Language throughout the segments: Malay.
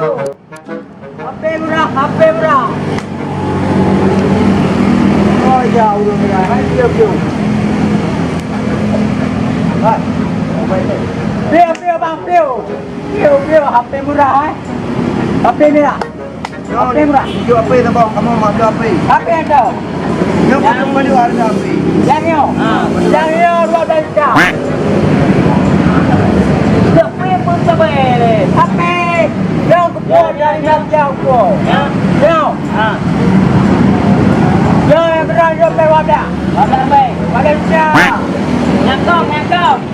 HP murah, HP murah. Oh ya, udah murah. Ayo, ayo. Hai. Pio bang, pio. Pio, HP murah, HP murah. HP murah. Jual apa tu bang? Kamu mau jual apa? HP ada. Yang potong baju harga apa? Jangan. Jangan 12 jam. HP pun sampai. HP. Yang keluar dari jam kau. Yang. Yang berani sampai wadah. Wadah baik. Wadah siap. Nyangkong.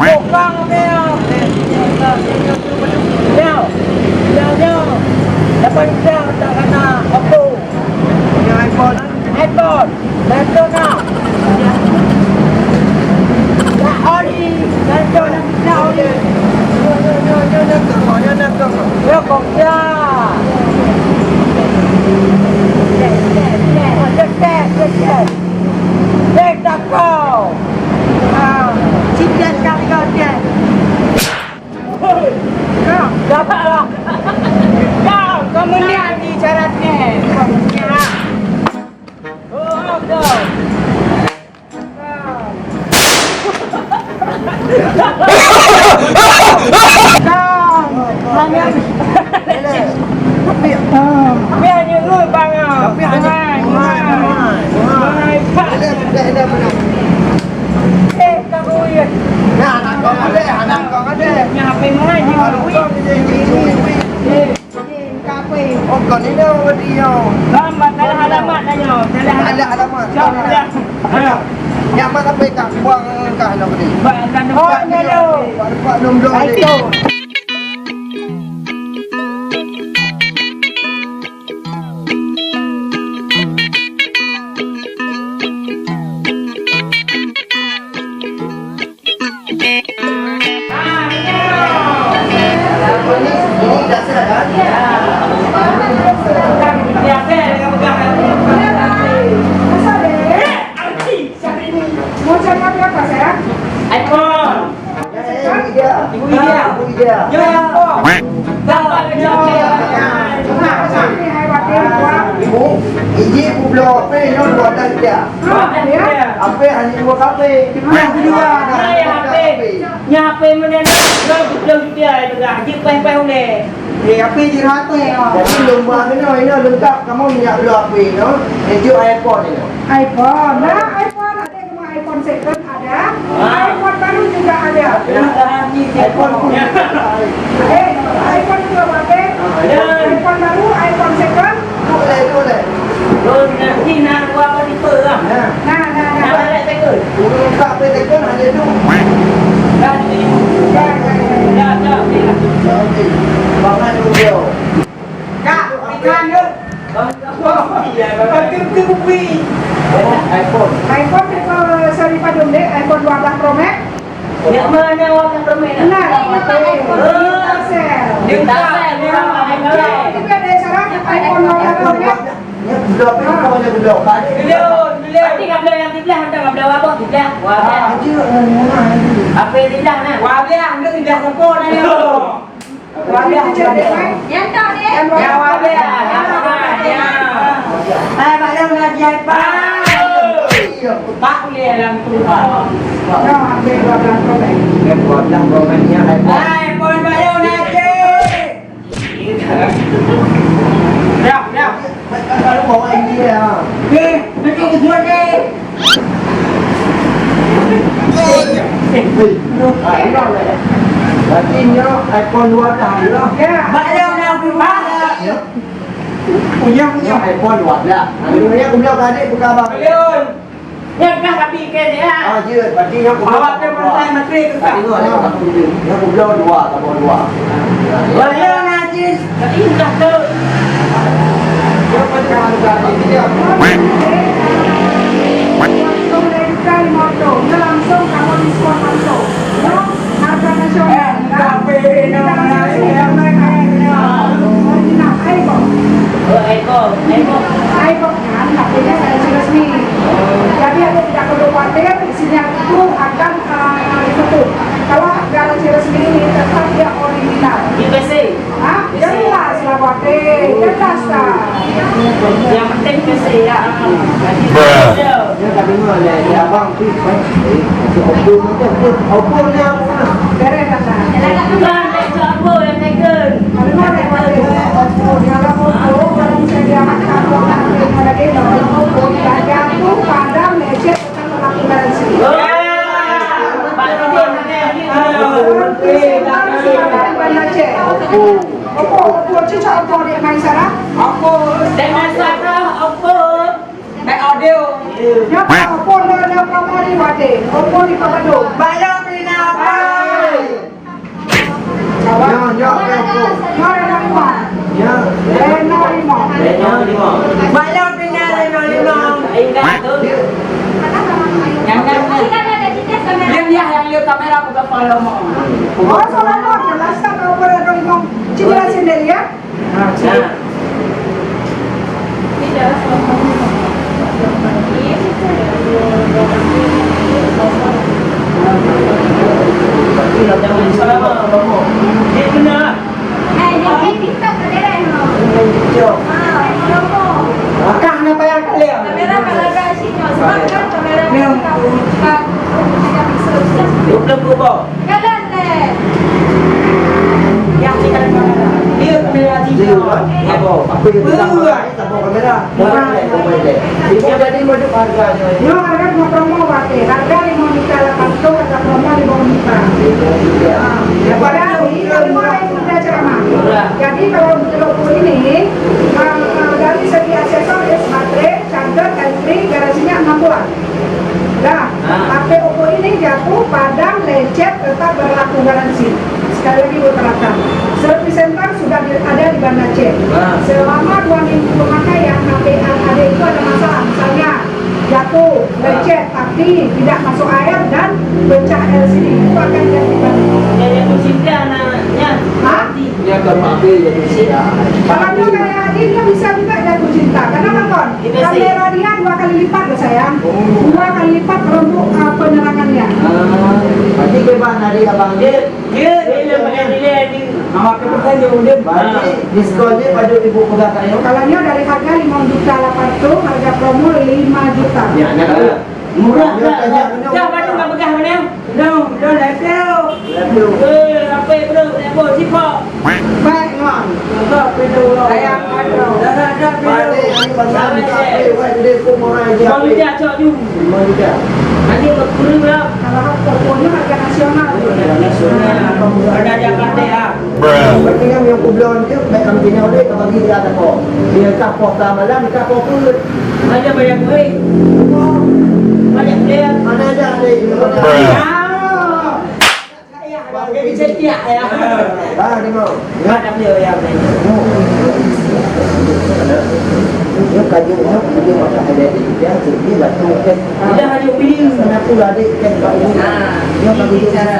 Bukan dia. Yang. Dapat jam tak kena apa? Yang iPhone. Betul nak. Dah oli. Betul nak oli. Yo kong ya. Cek. Cek tak kau. Cincin kali kau cek. Dapatlah. Kamu lihat di syaratnya. Oh, go. Tapi hanya lu bang. Tapi hanya kamu ya. Anak kau ada. Yang HP mana ni? Oh, kau ni dah dia. Lambat alamat nanya. Alamat. Ayo. Yang mana sampai tak buang kah nak ni? Oh, ni lo. Buat dom-dom ni. Ibu dia. Ibu, ibu blok apa ni buat dah dia. Apa hanya buat apa? Yang kedua Nya HP mana nak? Belum dia itu dah. Jip pai oleh. HP jirat ni. Jadi lomba ni lengkap kamu minyak blok apa ni? Jual iPhone ni. iPhone ada cuma iPhone second ada, iPhone baru juga ada. iPhone punya. iPhone juga ada. iPhone baru, iPhone second. Boleh. Nanti nak buat apa tipe lah. Nah. Nak second. Lengkap tekan ada tu. Dah. Okey. Bangan dulu. Kak, ikan tu. iPhone. iPhone itu seri padum deh, iPhone 12 Pro Max. Yang mana orang permen? Nah, iPhone Dia tak Tapi ada syarat iPhone 12 Pro Max. Ni blok ni kau ada blok. Belum. Nanti kabel yang tibelah hendak kabel apa? Tibelah. Aja murah. Apa yang tibelah nak? Wabiah, dia tidak sempurna ni. Wabiah Yang tak ni. Ya wabiah. Pak dia mengaji apa? Pak boleh dalam tu. No, ambil 12 Pro Max. Dia buat dah programnya iPhone. iPhone Pak dia mengaji. Dah. Kalau bawa India. Nanti kejual ni. Berarti ni iPhone 2 dah lah. Ya. Pak dia nak berubah. Punya iPhone 2 dah. Ini aku bilang tadi bukan abang. Belum. Yang dah tapi ke dia. Je, berarti aku Awak tu Perdana Menteri tu tak? aku bilang 2, tak bawa 2. Belum najis. Tapi dah tu. Langsung dari kali moto, langsung kamu diskon langsung. No, harga nasional. iPhone kan, artinya garansi resmi. Jadi Anda tidak perlu khawatir, sinyal itu akan ditutup. Kalau garansi resmi ini tetap dia original. Di PC. Jelas lah khawatir. Yang penting kesehatan. Dia tak dengar lah. Dia abang tu. Opor ni apa? Beres tak nak? Bukan, itu apa yang taken? Kalau nak opor, kalau opor, kalau misalnya makan orang ada dia kalau opor, dia tu padam lecet bukan melakukan sini. Opor cuci opor dia main sana. Dengan Sarah, apa? Baik audio. Dia opor dia opor di wade, opor di pabado. Bayar bina apa? Ya, ya, opor. Mana nak lima? Ya. Lima. Bayar bina 5. Ingat tu. Yang yang lihat kamera buka follow mo. Oh, soalnya mau jelas kan opor ada lima. Cila sendiri ya. Makan apa yang kalian? Belum buka. Yang kita kamera. Dia kamera Dia buat apa? Apa yang kita buat? Tak bawa kamera. Ibu jadi macam harganya. Yo harga cuma promo wate, harga 5 juta 800, harga promo 5 juta. Padahal ini semua yang sudah ceramah. Jadi kalau untuk opor ini dari segi aksesoris baterai, charger, listrik, garasinya 6 bulan. Nah, HP opor ini jatuh, padam, lecet, tetap berlaku garansi. Sekali lagi berterapkan. Service center sudah ada di Banda C. Selama 2 minggu memakai yang HP ada itu ada masalah, misalnya jatuh, lecet, tapi tidak masuk air dan pecah LCD itu akan digantikan. Jadi cinta anaknya. Hah? Dia akan pakai jadi sia. Kalau kayak ini dia bisa juga jatuh cinta. Karena nonton kamera dia 2 kali lipat loh sayang. 2 kali lipat untuk penerangannya. Berarti keban dari abang dia. Dia pakai dia di nama kebetulan dia udah. Berarti diskonnya pada ibu pegang kayu. Kalau dia dari harga 5 juta 800, harga promo 5 juta. Ya, nak Murah tak? Dah mana nak pegang mana? Dah level. Apa bro? Level siapa? Baik non. Tak pedo. Sayang ada. Dah Balik pedo. ni pasal kafe, wait dia pun orang dia. Mau dia cok ju. Mau dia. Nanti berkurang lah. Kalau promonya harga nasional. Ada Jakarta ya. Berarti kan yang kubelon dia baik kampinya oleh ke bagi dia tak kok. Dia kapok tak malam, kapok pun. Ada banyak duit. Banyak dia. Mana ada ni? Jadi setiap ya. Tengok. Ada dia yang ni. Dia kajian dia makan ada dia sendiri lah tu kan. Dia hanya pilih. Sana pula dia kan bagi. Dia bagi cara.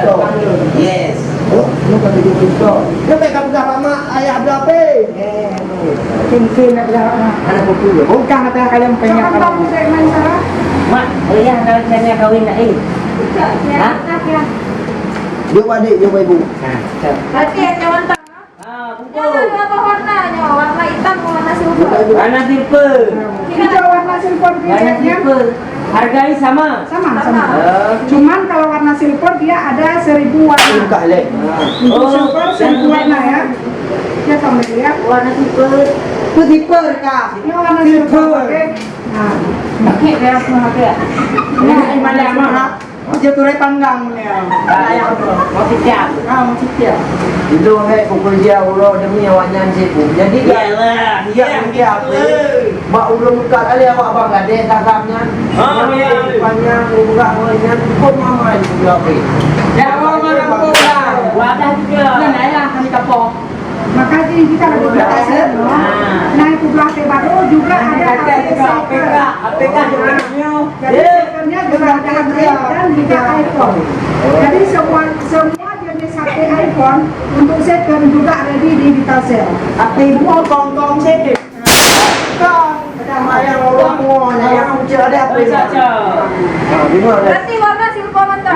Yes. Oh, dia bagi dia. Dia pegang pegang lama ayah berapa? Cincin nak berapa? Anak buku. Bukan kata kalian pengen kalau saya main salah. Mak, ayah kalau saya kahwin nak eh. Ha? Dia adik dia ibu. Berarti yang mantap. Jangan apa warnanya, warna hitam, warna silver. Warna silver. Hijau warna silver Warna dia silver. Harganya sama. sama. Cuman kalau warna silver dia ada 1000 warna. Buka leh. Untuk silver 1000 warna ya. Dia sama dia. Warna silver. Itu silver kak. Ini warna silver. Oke. Nah, Pakai dia semua pakai. ini mana mah? Dia turai panggang ni. Ayah mau siap. Masih dia. Itu pukul dia ulo demi awaknya sibuk. Jadi Iyalah, dia apa? Mak ulo buka kali awak abang gade takapnya. Panjang buka awaknya pun mama juga pe. Jangan mampu lah. Wadah juga. Nah, kami kapok. Maka ini kita lagi berhasil. Naik ke belakang baru juga ada APK juga. Jadi sebenarnya juga ada Android dan juga iPhone. Jadi semua jenis HP iPhone untuk set dan juga ready di digital sale. Apa ibu mau kong set? Ayah orang semua yang ucap ada apa Saja. Bingung ada. Berarti warna silver mantap.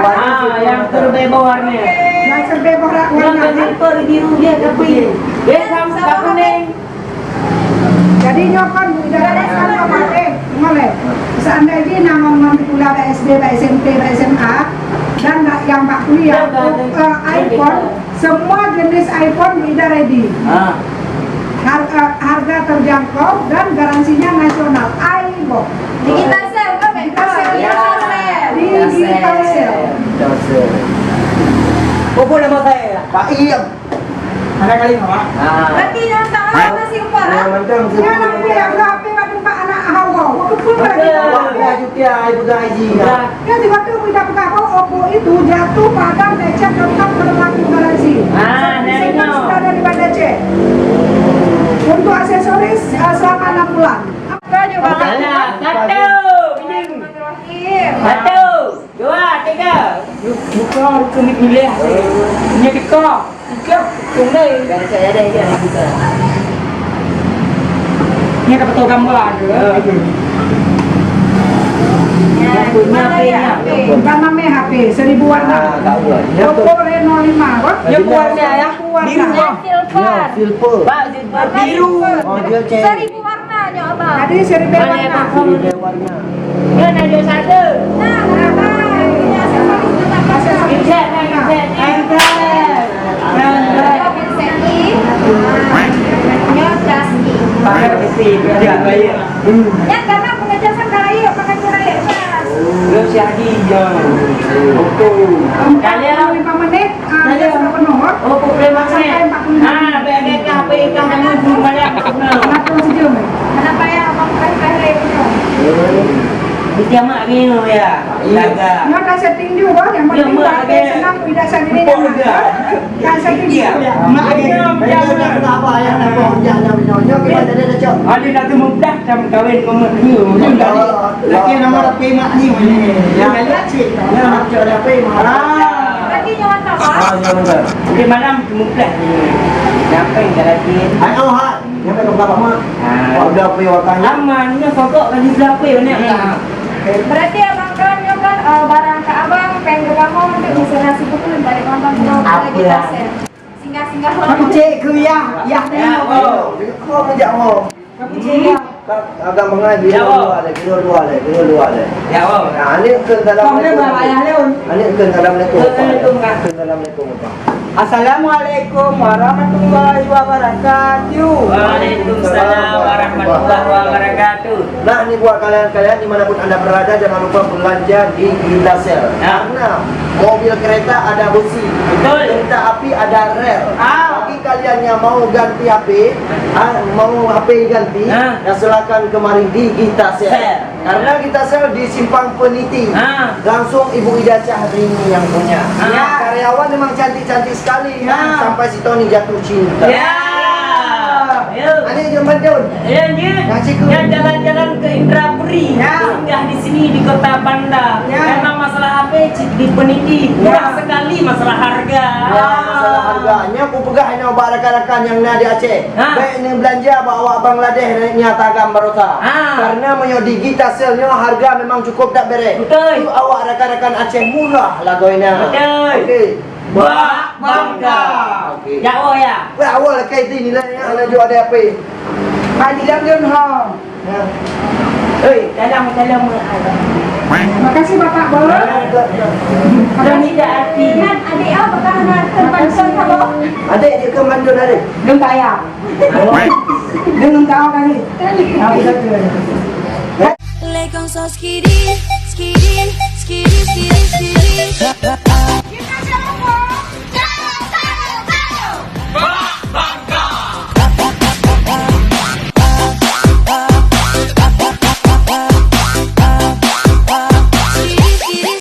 Yang terbebas warna. Yang serba Yang warna. silver biru dia tapi. Dia sama kuning. Jadi Jadinya kan budaya sama pakai boleh. Seandainya nama manipula SD, SMP, SMA dan yang tak kuliah iPhone, semua jenis iPhone sudah ready. Harga terjangkau dan garansinya nasional. iPhone. Digital sale kan? Digital sale. Bobo nama saya. Pak Iem. Ada kali nggak? Berarti yang tak masih upah lah. Ya nanti yang HP waktu Pak anak hawa. Betul lagi. Awak juga ibu gaji. Ya di waktu tidak berkata Oppo itu jatuh pada lecet tentang berlaku garansi. Sehingga sudah ada di pada cek. Untuk aksesoris selama 6 bulan. Apa juga? Satu, satu, dua, tiga. Buka, kami pilih. Ini tiga, tunggu. Dan saya ada yang juga. Ini ada foto gambar ada. Yang punya HP-nya. Bukan namanya HP, 1000 warna. Oppo Reno 5. Yang warna ya? Biru. Silver. Silver. Pak, biru. Oh dia cek. 1000 warnanya abang. Jadi 1000 warna. Dia warna. Kan ada satu. Nah, punya aksesoris tetap bisa. Cek, cek. Pakai besi, biar bayar. Ya karena pengecasan kali pakai kurai mas. Belum siagi jauh. Kalian 5 menit, dia sudah penuh. oh problem maksudnya. Bagi HP kan kamu belum banyak. Kenapa sejam? Kenapa ya abang pakai punya? Dia mak ni ya. Jaga. Nggak ada setting juga, yang penting HP senang tidak sendiri. Kan setting juga. Mak ni Dia apa yang nak buat jangan menyonya kita ada cok. ada nak mudah jam kahwin kamu ni. Laki nama tapi mak ni ni. Ya lihat sih. Ya nak cok ada apa Berarti nyawa apa? Di malam mudah ni. Sampai lagi. Ayo ha. Yang nak berapa mak? Udah pergi wakanya. Amannya pokok kan di berapa ni? Berarti abang kan nyoba barang ke abang pengen ke kamu untuk bisa nasi betul balik nonton film lagi kasih. Singgah-singgah Kamu cek ke ya? Ya. Kau kerja mau. Kamu cek ya? Agak mengaji dua le. Ya, oh. Nah, ini ke dalam. Kamu ni bawa ayah Leon. Ini ke dalam lekuk. Assalamualaikum. Ke dalam lekuk. Assalamualaikum warahmatullahi wabarakatuh. Waalaikumsalam warahmatullahi wabarakatuh. Nah, ini buat kalian-kalian dimanapun anda berada, jangan lupa belanja di Gitasel. Karena mobil kereta ada besi, Betul. kereta api ada rel. Bagi kalian yang mau ganti HP, mau HP ganti, ya silakan kemarin di Gitasel. Karena Gitasel di Simpang Peniti. Langsung Ibu Ida Syahrini yang punya. Karyawan memang cantik-cantik sekali. Sampai si Tony jatuh cinta. Ada yang Bandung. Ya jalan-jalan ke Indrapuri, singgah di sini di Kota Banda. Karena masalah HP di Peniti murah sekali masalah harga. Masalah harganya aku pegah ini obat rakan-rakan yang di Aceh. Baik ini belanja bawa Bangladesh nyata gambar rota. Karena di Gitasel harga memang cukup tak beres. Betul. Tu awak rakan-rakan Aceh murah lagoina. Betul. Okey. Wah, bangga. Okey. Ya, oh ya. Wah, awal kait ini lah yang ada jual ada apa? Haji Lamjun ha. Dalam. Terima kasih Bapak Bos. Ada tidak arti. Kan adik apa kan terpansun kamu? Adik dia ke Bandung ada. Dia kaya. Dia tahu kali. Tahu saja. Les con sos skiddy, skiddy, skiddy, skiddy, skiddy.